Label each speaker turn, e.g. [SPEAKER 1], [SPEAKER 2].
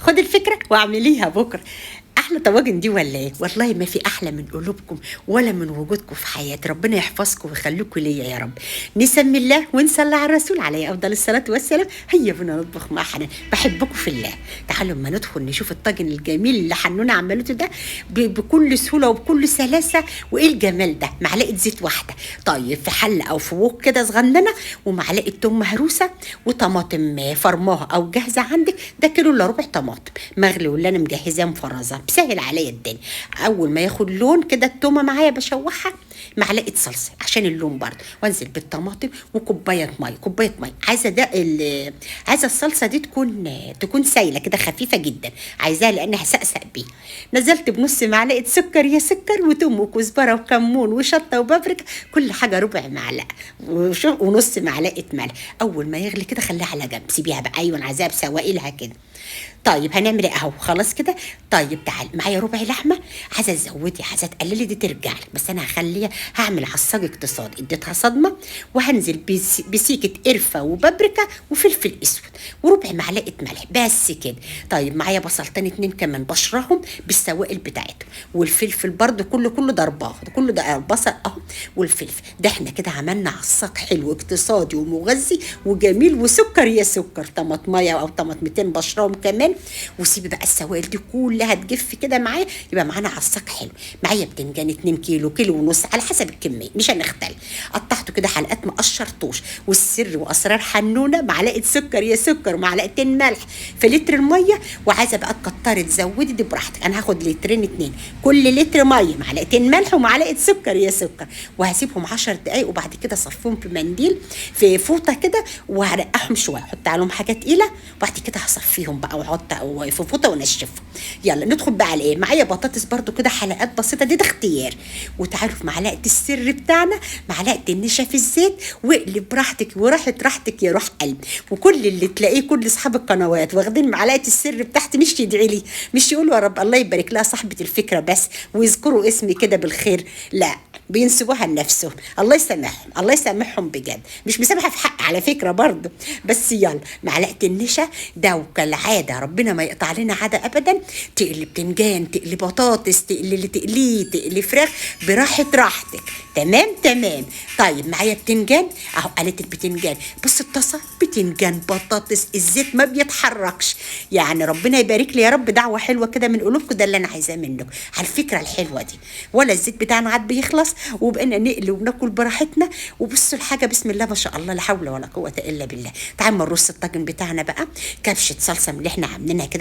[SPEAKER 1] خد الفكره واعمليها بكره. احلى طواجن دي ولا ايه؟ والله ما في احلى من قلوبكم ولا من وجودكم في حياتي. ربنا يحفظكم ويخليكم ليا يا رب. نسمي الله ونصلي على الرسول عليه افضل الصلاه والسلام. هيا بنا نطبخ مع حنان. بحبكم في الله. تعالوا اما ندخل نشوف الطاجن الجميل اللي حنونه عملته ده بكل سهوله وبكل سلاسه. وايه الجمال ده؟ معلقه زيت واحده، طيب في حله او في وok كده صغننه، ومعلقه توم مهروسه، وطماطم فرماها او جاهزه عندك. ده كيلو الا ربع طماطم مغلي واللي انا مجهزاه مفرزه، بسهل عليا الدنيا. اول ما ياخد لون كده التومه معايا بشوحها، معلقه صلصه عشان اللون برضه، وانزل بالطماطم وكوبايه ميه. كوبايه ميه عايزه عايزه الصلصه دي تكون سايله كده خفيفه جدا، عايزاها لانها هسقسق بيها. نزلت بنص معلقه سكر يا سكر، وتوم وكزبره وكمون وشطه وبابريكا، كل حاجه ربع معلقه، ونص معلقه ملح. اول ما يغلي كده خليها على جنب، سيبيها بقى. ايوه عايزاها بسوائلها كده. طيب هنعمل ايه اهو؟ خلاص كده. طيب تعال معايا ربع لحمه. عايزه تزودي عايزه تقللي دي ترجع لك، بس انا هعمل عصاج اقتصادي. اديتها صدمه، وهنزل بسيكه قرفه وبابريكا وفلفل اسود وربع معلقه ملح بس كده. طيب معايا بصلتين اتنين كمان بشرهم بالسوائل بتاعتهم، والفلفل برده كله ضرباه، كله ده البصل اهو والفلفل. ده احنا كده عملنا عصاج حلو اقتصادي ومغذي وجميل. وسكر يا سكر، طماطميه او طماطمتين بشرهم كمان. وسيبي بقى السوائل دي كلها تجف كده معايا، يبقى معانا عصاك حلو. معايا بتنجان 2 كيلو، كيلو ونص على حسب الكميه، مش هنختلف. قطعته كده حلقات، ما قشرتوش. والسر واسرار حنونه، معلقه سكر يا سكر ومعلقتين ملح في لتر الميه. وعايزه بقى تكتري تزودي دي براحتك. انا هاخد لترين اتنين، كل لتر ميه معلقتين ملح ومعلقه سكر يا سكر، وهسيبهم 10 دقايق. وبعد كده صفيهم في منديل في فوطه كده، وهرقعهم شويه، احط عليهم حاجه تقيله. وبعد كده هصفيهم بقى واحط في فوطه ونشفهم. يلا ندخل بقى على ايه. معايا بطاطس برده كده حلقات بسيطه، دي ده اختيار. وتعالوا في معلقه السر بتاعنا، معلقه النشا في الزيت، واقلب براحتك راحتك يا روح قلب. وكل اللي تلاقيه كل اصحاب القنوات واخدين معلقه السر بتاعتي، مش يدعي لي، مش يقولوا يا رب الله يبارك لها صاحبه الفكره بس ويذكروا اسمي كده بالخير، لا بينسبوها لنفسهم. الله يسامحهم، الله يسامحهم بجد. مش مسامحه في حق على فكره برضه. بس يلا معلقه النشا ده، وكالعاده ربنا ما يقطع لنا عاده ابدا. تقلي بتنجان، تقلي بطاطس، تقلي اللي تقليه، تقلي فراخ راحتك. تمام تمام. طيب معايا بتنجان اهو، قلت البتنجان. بص الطاسه بتنجان بطاطس، الزيت ما بيتحركش. يعني ربنا يبارك لي يا رب. دعوه حلوه كده من قلوبكم، ده اللي انا عايزاه منكم على الفكره الحلوه دي. ولا الزيت بتاعنا عاد بيخلص، وبقينا نقلي وبناكل براحتنا. وبصوا الحاجه بسم الله ما شاء الله، لا حول ولا قوه الا بالله. تعالوا نرص الطاجن بتاعنا بقى. كبشه صلصه من اللي احنا عاملينها كده